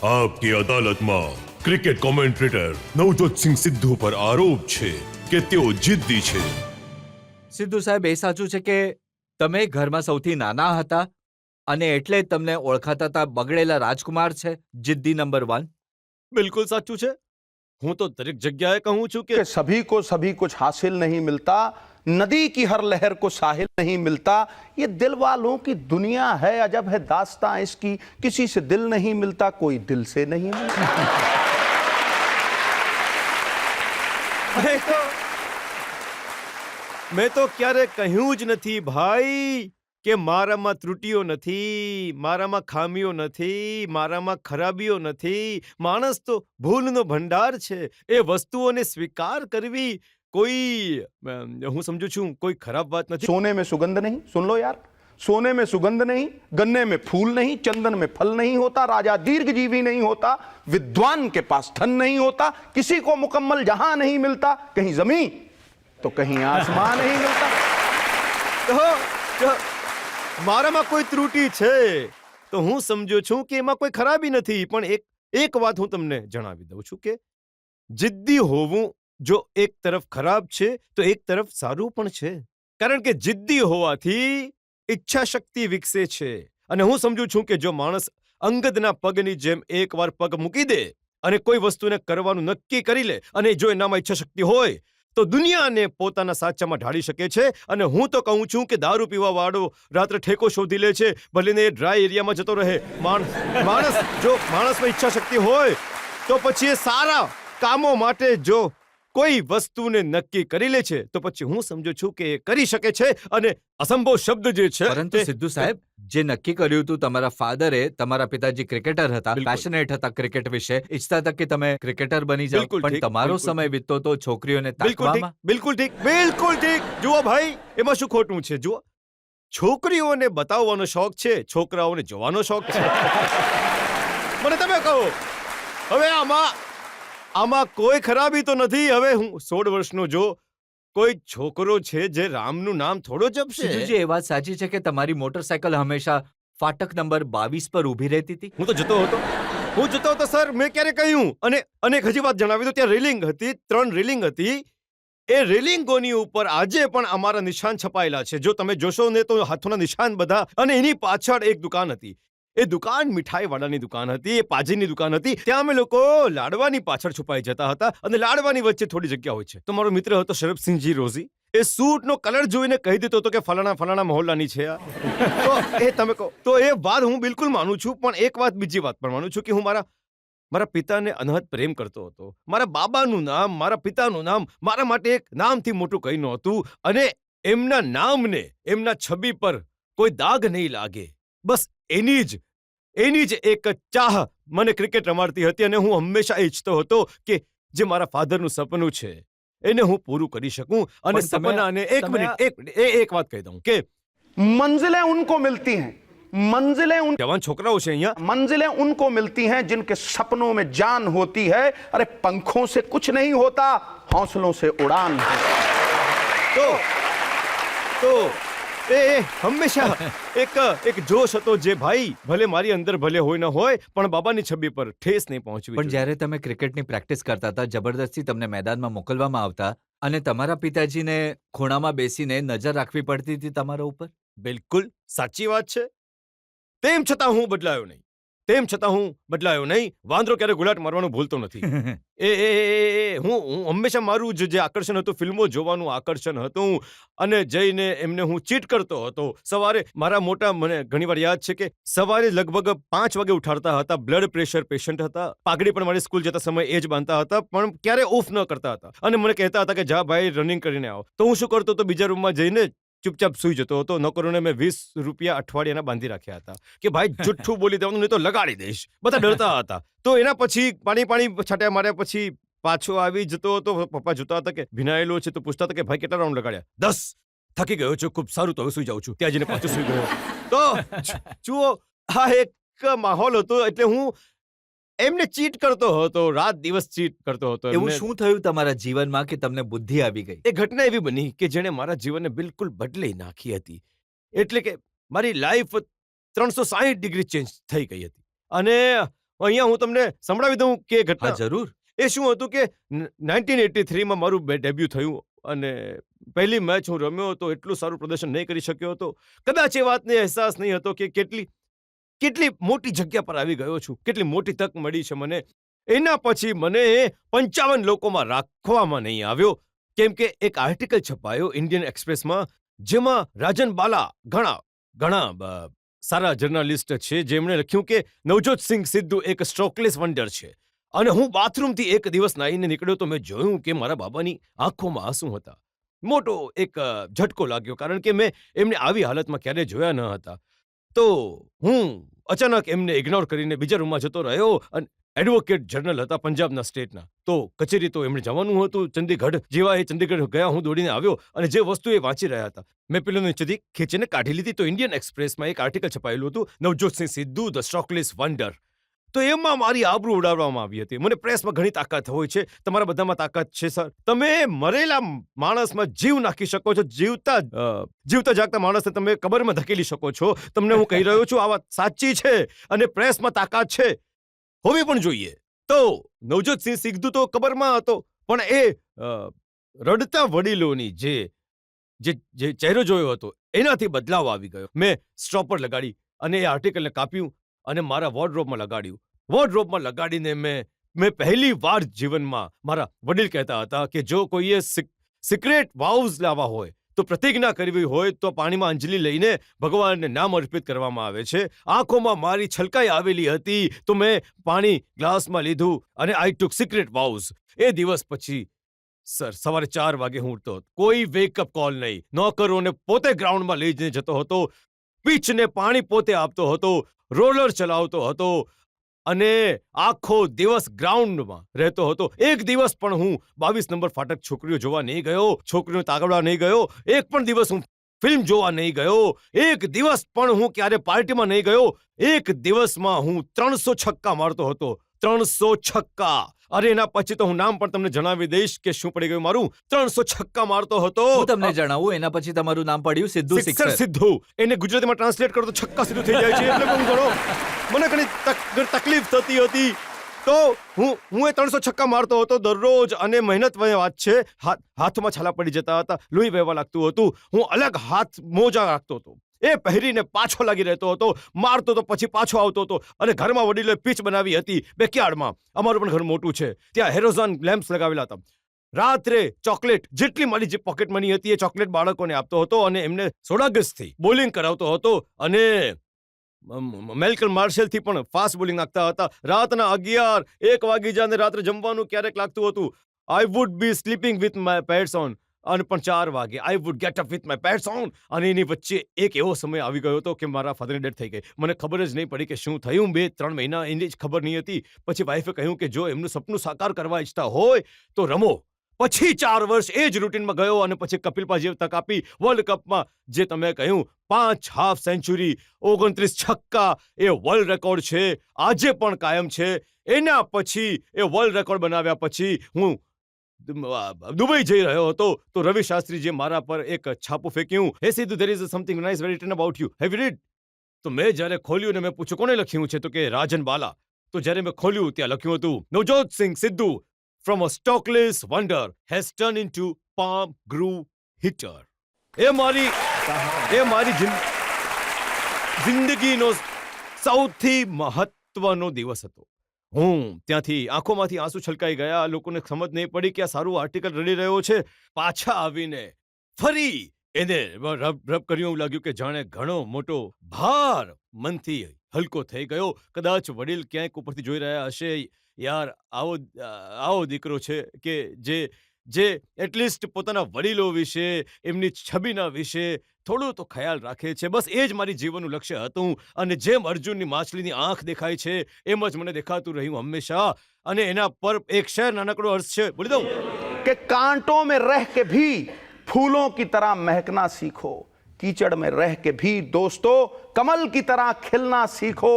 આપકી અદાલતમાં cricket commentator Navjot Singh Sidhu પર આરોપ છે કે તેઓ જિદ્દી છે. સિદ્ધુ સાહેબ, એ સાચું છે કે તમે ઘરમાં સૌથી નાના હતા અને એટલે જ તમને ઓળખાતા હતા બગડેલા રાજકુમાર છે, જિદ્દી નંબર 1? બિલકુલ સાચું છે. હું તો દરેક જગ્યાએ કહું છું કે सभी कुछ हासिल नहीं मिलता, नदी की हर लहर को साहिल नहीं मिलता. ये दिल वालों की दुनिया है, अजब है दास्तां इसकी. किसी से दिल नहीं मिलता, कोई दिल से नहीं मिलता. મેં તો ક્યારે કહ્યું જ નથી ભાઈ કે મારામાં ત્રુટીઓ નથી, મારામાં ખામીઓ નથી, મારામાં ખરાબીઓ નથી. માણસ તો ભૂલનો ભંડાર છે. એ વસ્તુઓને સ્વીકાર કરવી કોઈ હું સમજુ છું કોઈ ખરાબ વાત નથી. सोने में सुगंध नहीं, सुन लो यार. सोने में सुगंध नहीं, गन्ने में फूल नहीं, चंदन में फल नहीं होता, राजा दीर्घजीवी नहीं होता, विद्वान के पास धन नहीं होता, किसी को मुकम्मल जहां नहीं मिलता, कहीं जमीन तो कहीं आसमान नहीं मिलता. તો મારામાં કોઈ ત્રુટી છે તો હું સમજુ છું કે એમાં કોઈ ખરાબી નથી. પણ એક વાત હું તમને જણાવી દઉં છું કે જિદ્દી હોવું જો એક તરફ ખરાબ છે તો એક તરફ સારું પણ છે. કારણ કે જિદ્દી હોવાથી ઈચ્છા શક્તિ વિકસે છે. અને હું સમજુ છું કે જો માણસ અંગદના પગની જેમ એકવાર પગ મૂકી દે અને કોઈ વસ્તુને કરવાનું નક્કી કરી લે અને જો એનામાં ઈચ્છા શક્તિ હોય તો દુનિયાને પોતાના સાચામાં ઢાળી શકે છે. અને હું તો કહું છું કે દારૂ પીવા વાળો રાત્રે ઠેકો શોધી લે છે, ભલે ને ડ્રાય એરિયામાં જતો રહે. માણસમાં ઈચ્છા શક્તિ હોય તો પછી એ સારા કામો માટે જો કોઈ વસ્તુને નક્કી કરી લે છે તો પછી હું સમજુ છું કે એ કરી શકે છે. અને અસંભવ શબ્દ જે છે પરંતુ સિદ્ધુ સાહેબ, જે નક્કી કર્યું હતું તમારા ફાધરે, તમારા પિતાજી ક્રિકેટર હતા, બિલકુલ. પેશનેટ હતા ક્રિકેટ વિશે, ઈચ્છતા હતા કે તમે ક્રિકેટર બની જાઓ, બિલકુલ પણ ઠીક, તમારો બિલકુલ. સમય વીતતો તો છોકરીઓને બિલકુલ ઠીક, તાકવામાં. બિલકુલ ઠીક. જુઓ ભાઈ, એમાં શું ખોટું છે? જુઓ, છોકરીઓને બતાવવાનો શોખ છે, છોકરાઓને જોવાનો શોખ છે. મને તમે કહો, હવે આમાં કોઈ ખરાબી તો નથી. હવે હું 16 વર્ષનો જો કોઈ છોકરો છે જે રામનું નામ થોડો જપશે. સિદ્ધુજી, એ વાત સાચી છે કે તમારી મોટરસાયકલ હંમેશા ફાટક નંબર 22 પર ઊભી રહેતી હતી? હું તો જતો હતો સર. મેં ક્યારે કહ્યું? અને એક હજી વાત જણાવી દો. ત્યાં રેલિંગ હતી, 3 રેલિંગ હતી. એ રેલિંગોની ઉપર આજે પણ અમારા નિશાન છપાયેલા છે. જો તમે જોશો ને તો હાથોના નિશાન બધા. અને એની પાછળ એક દુકાન હતી. એ દુકાન મીઠાઈવાળાની દુકાન હતી, એ પાજીની દુકાન હતી. ત્યાં અમે લોકો લાડવાની પાછળ છુપાઈ જતા હતા. અને લાડવાની વચ્ચે થોડી જગ્યા હોય છે. તો મારો મિત્ર હતો શરબસિંહજી રોઝી. એ સૂટનો કલર જોઈને કહી દેતો હતો કે ફલાણા મહોલ્લાની છે આ. તો એ તમે કહો તો એ વાત હું બિલકુલ માનું છું. પણ એક વાત, બીજી વાત પણ માનું છું કે હું મારા પિતાને અનહદ પ્રેમ કરતો હતો. મારા બાબાનું નામ, મારા પિતાનું નામ મારા માટે એક નામથી મોટું કંઈ નહોતું. અને એમના નામને, એમના છબી પર કોઈ દાગ નહીં લાગે, બસ એની જ એક ચાહ મને ક્રિકેટ રમાડતી હતી. અને હું હંમેશા ઈચ્છતો હતો કે જે મારા ફાધરનું સપનું છે એને હું પૂરું કરી શકું. અને પણ તમે- સપનાને એક વાત કહી દઉં કે मंजिलें उनको मिलती हैं, मंजिलें જવાન છોકરાઓ છે અહીંયા. मंजिलें उनको मिलती हैं जिनके सपनों में जान होती है. अरे पंखों से कुछ नहीं होता, हौसलों से उड़ान है. તો એ હંમેશા એક જોશ હતો જે ભાઈ ભલે મારી અંદર ભલે હોય ન હોય પણ બાબાની છબી પર ઠેસ નહીં પહોંચવી પણ જોઈએ. જ્યારે તમે ક્રિકેટની પ્રેક્ટિસ કરતા હતા, જબરદસ્તી તમને મેદાનમાં મોકલવામાં આવતા અને તમારા પિતાજીને ખૂણામાં બેસીને નજર રાખવી પડતી હતી તમારા ઉપર. બિલકુલ સાચી વાત છે. તેમ છતાં હું બદલાયો નહીં. વાંદરો ક્યારે ગુલાટ મારવાનું ભૂલતો નથી. હું હંમેશા મારું જે આકર્ષણ હતું, ફિલ્મો જોવાનું આકર્ષણ હતું. અને જઈને એમને હું ચીટ કરતો હતો. સવારે મારા મોટા, મને ઘણીવાર યાદ છે કે સવારે લગભગ 5 વાગે ઉઠાડતા હતા. બ્લડ પ્રેશર પેશન્ટ હતા. પાઘડી પણ મારી સ્કૂલ જતા સમયે એ જ બાંધતા હતા, પણ ક્યારે ઓફ ન કરતા હતા. અને મને કહેતા હતા કે જા ભાઈ, રનિંગ કરીને આવો. તો હું શું કરતો હતો, બીજા રૂમમાં જઈને ચૂપચાપ સૂઈ જતો હતો. નોકરોને મેં 20 રૂપિયા અઠવાડિયાના બાંધી રાખ્યા હતા કે ભાઈ જુઠ્ઠું બોલી દેવાનું, નહીં તો લગાડી દઈશ. બધા ડરતા હતા. તો એના પછી પાણી છાંટ્યા માર્યા પછી પાછો આવી જતો હતો. પપ્પા જોતા હતા કે ભીનાયેલો છે તો પૂછતા હતા કે ભાઈ કેટલા રાઉન્ડ લગાડ્યા? 10. થકી ગયો છું, ખૂબ સારું, તો હવે સૂઈ જાઉં છું. ત્યાં જઈને પાછો સૂઈ ગયો. તો જુઓ, આ એક માહોલ હતો. એટલે હું એમને ચીટ કરતો હતો, રાત દિવસ ચીટ કરતો હતો. એવું શું થયું તમારા જીવનમાં કે તમને બુદ્ધિ આવી ગઈ? એ ઘટના એવી બની કે જેણે મારા જીવનને બિલકુલ બદલી નાખી હતી. એટલે કે મારી લાઈફ 360 ડિગ્રી ચેન્જ થઈ ગઈ હતી. અને અહીંયા હું તમને સંભળાવી દઉં કે હા ઘટના જરૂર. એ શું હતું કે 1983માં મારું ડેબ્યુ થયું અને પહેલી મેચ હું રમ્યો હતો, એટલું સારું પ્રદર્શન નહીં કરી શક્યો હતો. કદાચ એ વાતને અહેસાસ નહીં હતો કે કેટલી મોટી જગ્યા પર આવી ગયો છું, કેટલી મોટી તક મળી છે મને. એના પછી મને 55 લોકોમાં રાખવામાં નહીં આવ્યો, કેમ કે એક આર્ટિકલ છપાયો ઇન્ડિયન એક્સપ્રેસમાં, જેમાં રાજન બાલા ઘણા સારા જર્નલિસ્ટ છે, જેમણે લખ્યું કે નવજોતસિંહ સિદ્ધુ એક સ્ટ્રોકલેસ વન્ડર છે. અને હું બાથરૂમથી એક દિવસ નાહીને નીકળ્યો તો મેં જોયું કે મારા બાબાની આંખોમાં આંસુ હતા. મોટો એક ઝટકો લાગ્યો, કારણ કે મેં એમને આવી હાલતમાં ક્યારેય જોયા ન હતા. તો હું અચાનક એમને ઇગ્નોર કરીને બીજા રૂમમાં જતો રહ્યો. અને એડવોકેટ જનરલ હતા પંજાબના સ્ટેટના, તો કચેરી તો એમણે જવાનું હતું ચંદીગઢ. જેવા એ ચંદીગઢ ગયા, હું દોડીને આવ્યો અને જે વસ્તુ એ વાંચી રહ્યા હતા, મેં પેલો નીચેથી ખેંચીને કાઢી લીધી. તો ઇન્ડિયન એક્સપ્રેસમાં એક આર્ટિકલ છપાયેલું હતું, નવજોતસિંહ સિદ્ધુ ધ સ્ટ્રોકલેસ વન્ડર. તો એમાં મારી આબરૂ ઉડાવવામાં આવી હતી. મને પ્રેસમાં ઘણી તાકાત હોય છે, તમારા બધામાં તાકાત છે સર. તમે મરેલા માણસમાં જીવ નાખી શકો છો, જીવતા જાગતા માણસને તમે કબરમાં ધકેલી શકો છો. તમને હું કહી રહ્યો છું, આ વાત સાચી છે અને પ્રેસમાં તાકાત છે, હોવી પણ જોઈએ. તો નવજોતસિંહ સિદ્ધુ તો કબરમાં હતો, પણ એ રડતા વડીલોની જે ચહેરો જોયો હતો એનાથી બદલાવ આવી ગયો. મેં સ્ટોપર લગાડી અને એ આર્ટિકલને કાપ્યું અને મારા વોર્ડરોબમાં લગાડ્યું. વોર્ડરોબમાં લગાડીને મેં પહેલી વાર જીવનમાં, મારા વડીલ કહેતા હતા કે જો કોઈએ સિક્રેટ વાવ્સ લાવવા હોય તો પ્રતિજ્ઞા કરવી હોય તો પાણીમાં અંજલિ લઈને ભગવાનને નામ અર્પિત કરવામાં આવે છે. આંખોમાં મારી છલકાઈ આવેલી હતી તો મેં પાણી ગ્લાસમાં લીધું અને આઈ ટુક સિક્રેટ વાવ્સ. એ દિવસ પછી સર સવારે 4 વાગે હું ઉઠતો હતો, કોઈ વેકઅપ કોલ નહીં, નોકરોને પોતે ગ્રાઉન્ડમાં લઈ જઈને જતો હતો, પીચને પાણી પોતે આપતો હતો, રોલર ચલાવતો હતો અને આખો દિવસ ગ્રાઉન્ડમાં રહેતો હતો. એક દિવસ પણ હું 22 નંબર ફાટક છોકરીઓ જોવા નહીં ગયો, છોકરીઓ તાગડવા નહીં ગયો, એક પણ દિવસ હું ફિલ્મ જોવા નહીં ગયો, એક દિવસ પણ હું ક્યારે પાર્ટીમાં નહીં ગયો. એક દિવસમાં હું 300 છક્કા મારતો હતો, 300 છક્કા. અરે એના પછી તો હું નામ પણ તમને જણાવી દઈશ કે શું પડી ગયું મારું. 300 છક્કા મારતો હતો. હું તમને જણાવું, એના પછી તમારું નામ પડ્યું સિદ્ધુ સિક્સર સિક્સર. સિદ્ધુ. એને ગુજરાતીમાં ટ્રાન્સલેટ કરો તો છક્કા સીધું થઈ જાય છે. એટલે હું ઘણો મને ઘણી તકલીફ થતી હતી. તો હું એ 300 છક્કા મારતો હતો દરરોજ, અને મહેનત વાત છે. હાથમાં છાલા પડી જતા હતા, લોહી વહેવા લાગતું હતું. હું અલગ હાથ મોજા રાખતો હતો, એ પહેરીને પાછો લાગી રહેતો હતો, મારતો તો પછી પાછો આવતો હતો. અને ઘરમાં વડીલોએ પીચ બનાવી હતી બેકયાર્ડમાં, અમારું પણ ઘર મોટું છે, ત્યાં હેરોઝન લેમ્પ્સ લગાવેલા હતા. રાત્રે ચોકલેટ, જેટલી મારી જે પોકેટ મની હતી એ ચોકલેટ બાળકોને આપતો હતો અને એમને સોડાગસથી બોલિંગ કરાવતો હતો. અને મેલ્કમ માર્શલથી પણ ફાસ્ટ બોલિંગ નાખતા હતા. રાતના 11-1 વાગી જાય અને રાત્રે જમવાનું ક્યારેક લાગતું હતું, I would be sleeping with my pads on. અને પણ 4 વાગે I would get up with my pads on. અને એની વચ્ચે એક એવો સમય આવી ગયો હતો કે મારા ફાધરની ડેથ થઈ ગઈ. મને ખબર જ નહીં પડી કે શું થયું. 2-3 મહિના એની જ ખબર નહીં હતી. પછી વાઈફે કહ્યું કે જો એમનું સપનું સાકાર કરવા ઈચ્છતા હોય તો રમો. પછી 4 વર્ષ એ જ રૂટીનમાં ગયો અને પછી કપિલ પાજીએ તક આપી વર્લ્ડ કપમાં. જે તમે કહ્યું 5 હાફ સેન્ચુરી, 29 છક્કા, એ વર્લ્ડ રેકોર્ડ છે, આજે પણ કાયમ છે. એના પછી એ વર્લ્ડ રેકોર્ડ બનાવ્યા પછી હું દુબઈ જઈ રહ્યો હતો તો રવિ શાસ્ત્રીજીએ મારા પર એક છાપું ફેંક્યું, હે Sidhu, there is something nice written about you, have you read? તો મેં જ્યારે ખોલ્યું ને મેં પૂછ્યું કોને લખ્યું છે, તો કે રાજન બાલા. તો જ્યારે મેં ખોલ્યું ત્યાં લખ્યું હતું, Navjot Singh Sidhu from a stockless wonder has turned into palm groove hitter. એ મારી જિંદગીનો સૌથી મહત્વનો દિવસ હતો. હું ત્યાંથી આંખોમાંથી આંસુ છલકાઈ ગયા. લોકોને સમજ નહીં પડી કે આ સારું આર્ટિકલ રડી રહ્યો છે. પાછા આવીને ફરી એને રબ કર્યું. એવું લાગ્યું કે જાણે ઘણો મોટો ભાર મનથી હલકો થઈ ગયો. કદાચ વડીલ ક્યાંક ઉપરથી જોઈ રહ્યા હશે, યાર આવો દીકરો છે કે જે એટલીસ્ટ પોતાના વડીલો વિશે, એમની છબીના વિશે થોડું તો ખ્યાલ રાખે છે. બસ એ જ મારી જીવનનું લક્ષ્ય હતું. અને જેમ અર્જુનની માછલીની આંખ દેખાય છે એમ જ મને દેખાતું રહ્યું હંમેશા. અને એના પર એક શેર નાનકડો અર્થ છે, બોલી દઉં कि कांटों में रह के भी फूलों की तरह महकना सीखो, कीचड़ में रह के भी दोस्तों कमल की तरह खिलना सीखो.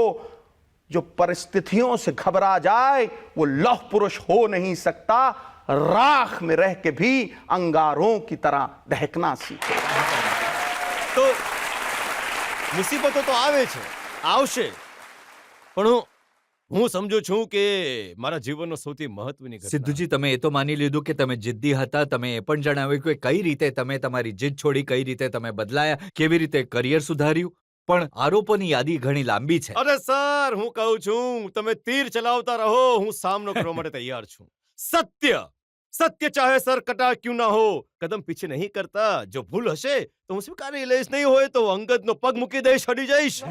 जो परिस्थितियों से घबरा जाए वो लौह पुरुष हो नहीं सकता. राख में रह के भी अंगारों की तरह दहकना सीखो. તો મુસીબતો તો આવે છે, આવશે, પણ હું સમજુ છું કે મારા જીવનનો સૌથી મહત્વની ઘટના સિદ્ધુજી, તમે એ તો માની લીધું કે તમે જિદ્દી હતા. તમે એ પણ જણાવ્યું કે કઈ રીતે તમે તમારી જીદ છોડી, કઈ રીતે તમે બદલાયા, કેવી રીતે કરિયર સુધાર્યું. પણ આરોપોની યાદી ઘણી લાંબી છે. અરે સર, હું કહું છું તમે તીર ચલાવતા રહો, હું સામનો કરવા માટે તૈયાર છું. સત્ય સત્ય ચાહે સર કટા ક્યું ના હો, કદમ પીછે નહીં કરતા. જો ભૂલ હશે તો હું સ્વીકારી લઈશ, નહીં હોય તો અંગદનો પગ મૂકી દઈશ, હટી જઈશ.